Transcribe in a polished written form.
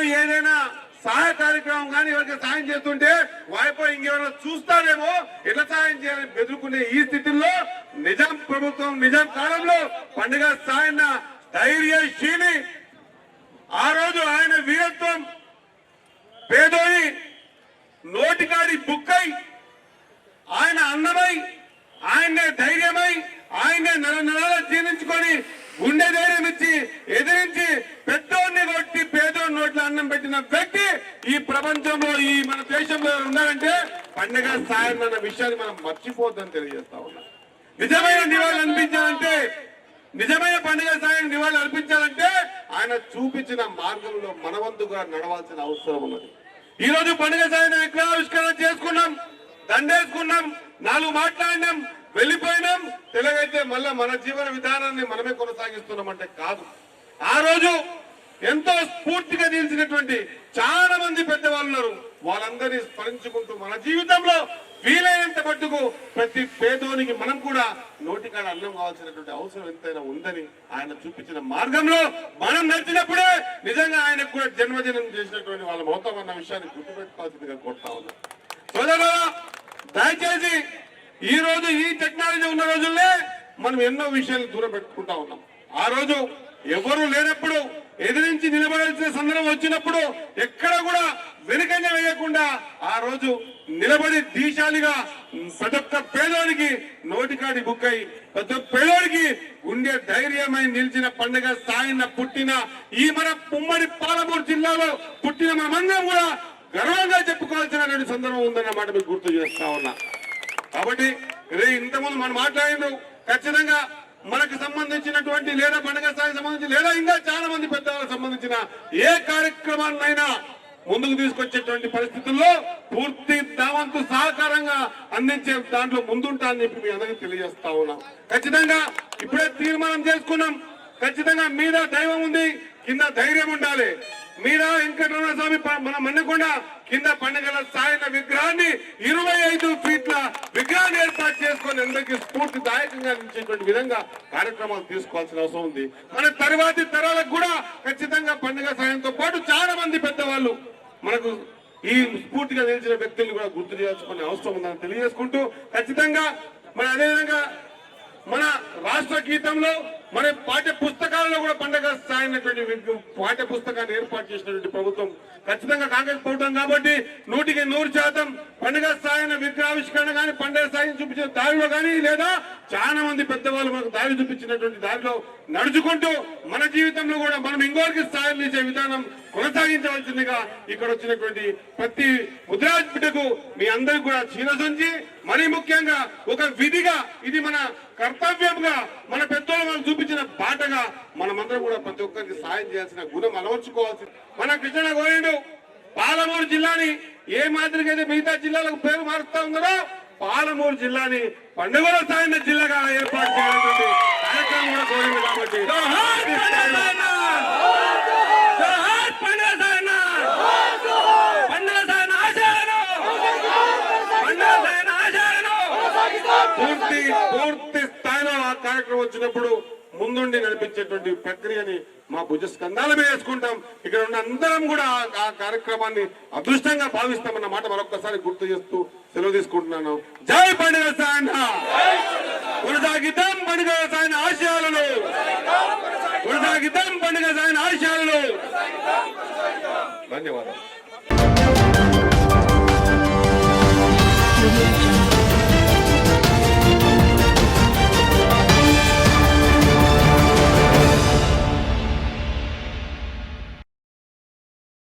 మనం ఏదైనా సహాయ కార్యక్రమం కానీ ఎవరికి సాయం చేస్తుంటే వాయిపో ఇంకెవరైనా చూస్తారేమో ఎట్లా సాయం చేయాలని బెదురుకునే ఈ స్థితిలో నిజాం ప్రభుత్వం నిజాం కాలంలో పండుగ సాయన్న ధైర్యశీలి ఆ రోజు ఆయన వీరత్వం పేదోని నోటికాడి బుక్కై ఆయన అన్నమై ఆయనే ధైర్యమై ఆయనే నెల జీర్ణించుకొని గుండె ధైర్యం ఇచ్చి ఎదిరించి పెద్దోడిని కొట్టి పేదోడి నోట్లో అన్నం పెట్టిన వ్యక్తి ఈ ప్రపంచంలో ఈ మన దేశంలో ఉన్నారంటే పండుగ సాయం అన్న విషయాన్ని మనం మర్చిపోద్దని తెలియజేస్తా ఉన్నాం. నిజమైన నివాళులు అనిపించాలంటే నిజమైన పండుగ సాయం నివాళులు అర్పించాలంటే ఆయన చూపించిన మార్గంలో మనవంతుగా నడవాల్సిన అవసరం ఉన్నది. ఈ రోజు పండుగ సాయం విగ్రహావిష్కరణ చేసుకున్నాం, దండేసుకున్నాం, 4 మాట్లాడినాం, వెళ్ళిపోయినాం. తెలుగైతే మళ్ళా మన జీవన విధానాన్ని మనమే కొనసాగిస్తున్నామంటే కాదు. ఆ రోజు ఎంతో స్ఫూర్తిగా నిలిచినటువంటి చాలా మంది పెద్దవాళ్ళు ఉన్నారు. వాళ్ళందరినీ స్మరించుకుంటూ మన జీవితంలో వీలైనంత మట్టుకు ప్రతి పేదోనికి మనం కూడా నోటికాడ అన్నం కావాల్సినటువంటి అవసరం ఎంతైనా ఉందని ఆయన చూపించిన మార్గంలో మనం నడిచినప్పుడే నిజంగా ఆయనకు కూడా జన్మదినం చేసినటువంటి వాళ్ళ మౌతం అన్న విషయాన్ని గుర్తుపెట్టుకోవాల్సిందిగా కోరుతా ఉన్నాం. సోదరులారా, దయచేసి ఈ రోజు ఈ టెక్నాలజీ ఉన్న రోజుల్లో మనం ఎన్నో విషయాలు దూరం పెట్టుకుంటా ఉన్నాం. ఆ రోజు ఎవరు లేనప్పుడు ఎదిరించి నిలబడాల్సిన సందర్భం వచ్చినప్పుడు ఎక్కడ కూడా వెనుకంజ వేయకుండా ఆ రోజు నిలబడి దీశాలిగా ప్రతి ఒక్క పేదోడికి నోటికాడి బుక్కై ప్రతి ఒక్క పేదోడికి గుండె ధైర్యమై నిలిచిన పండుగ సాయన్న పుట్టిన ఈ మన ఉమ్మడి పాలమూరు జిల్లాలో పుట్టిన మనమందరం కూడా గర్వంగా చెప్పుకోవాల్సిన సందర్భం ఉందన్నమాట మీకు గుర్తు చేస్తా ఉన్నా. కాబట్టి ఇంతకుముందు మనం మాట్లాడినాం, ఖచ్చితంగా మనకు సంబంధించినటువంటి లేదా పండుగ స్థాయికి సంబంధించి లేదా ఇంకా చాలా మంది పెద్దవాళ్ళకి సంబంధించిన ఏ కార్యక్రమాన్నైనా ముందుకు తీసుకొచ్చేటువంటి పరిస్థితుల్లో పూర్తి దావంతు సహకారంగా అందించే దాంట్లో ముందుంటా అని చెప్పి మీ అందరికీ తెలియజేస్తా ఉన్నాం. ఖచ్చితంగా ఇప్పుడే తీర్మానం చేసుకున్నాం. ఖచ్చితంగా మీద దైవం ఉంది, కింద ధైర్యం ఉండాలి. మీరా వెంకటరమణ స్వామి మన మన్నకొండ కింద పండుగల సాయన విగ్రహాన్ని 25 ఫీట్ల విగ్రహాన్ని ఏర్పాటు చేసుకొని అందరికీ స్ఫూర్తిదాయకంగా నిలిచేటువంటి విధంగా కార్యక్రమాలు తీసుకోవాల్సిన అవసరం ఉంది. మన తరువాతి తరాలకు కూడా ఖచ్చితంగా పండుగ సాయంతో పాటు చాలా మంది పెద్దవాళ్ళు మనకు ఈ స్ఫూర్తిగా నిలిచిన వ్యక్తులను కూడా గుర్తు చేయాల్సుకునే అవసరం ఉందని తెలియజేసుకుంటూ ఖచ్చితంగా మన అదేవిధంగా మన రాష్ట్ర గీతంలో మన పాఠ్య పుస్తకాలలో కూడా పండుగ స్థాయినటువంటి పాఠ్య పుస్తకాన్ని ఏర్పాటు చేసినటువంటి ప్రభుత్వం ఖచ్చితంగా కాంగ్రెస్ ప్రభుత్వం కాబట్టి 100% పండుగ స్థాయిన విగ్రహావిష్కరణ కానీ పండుగ స్థాయిని చూపించిన దారిలో కానీ లేదా చాలా మంది పెద్దవాళ్ళు మనకు దారి చూపించినటువంటి దారిలో నడుచుకుంటూ మన జీవితంలో కూడా మనం ఇంకోరికి స్థాయిలు ఇచ్చే విధానం కొనసాగించవలసిందిగా ఇక్కడ వచ్చినటువంటి ప్రతి ముద్రాజ్ బిడ్డకు మీ అందరికీ కూడా శిరసొంచి మరీ ముఖ్యంగా ఒక విధిగా ఇది మన కర్తవ్యంగా మన పెద్దలు మనం చూపించిన బాటగా మనమందరం కూడా ప్రతి ఒక్కరికి సాయం చేయాల్సిన గుణం అలవర్చుకోవాల్సి మన కృష్ణ గోవిండు పాలమూరు జిల్లాని ఏ మాదిరిగా అయితే మిగతా జిల్లాలకు పేరు మారుస్తా ఉన్నారో పాలమూరు జిల్లాని పండుగల సాయన జిల్లాగా ఏర్పాటు చేయాలన్నటువంటి కార్యక్రమం కూడా కోరింది. కాబట్టి పూర్తి స్థాయిలో ఆ కార్యక్రమం వచ్చినప్పుడు ముందుండి నడిపించేటువంటి ప్రక్రియని మా భుజ స్కంధాల మీద వేసుకుంటాం. ఇక్కడ ఉన్న అందరం కూడా ఆ కార్యక్రమాన్ని అదృష్టంగా భావిస్తామన్న మాట మరొకసారి గుర్తు చేస్తూ సెలవు తీసుకుంటున్నాను. జై పండుగ సాయన, కొనసాగిద్దాం పండుగ సాయన ఆశయాలను, కొనసాగిద్దాం పండుగ సాయన ఆశయాలను. ధన్యవాదాలు.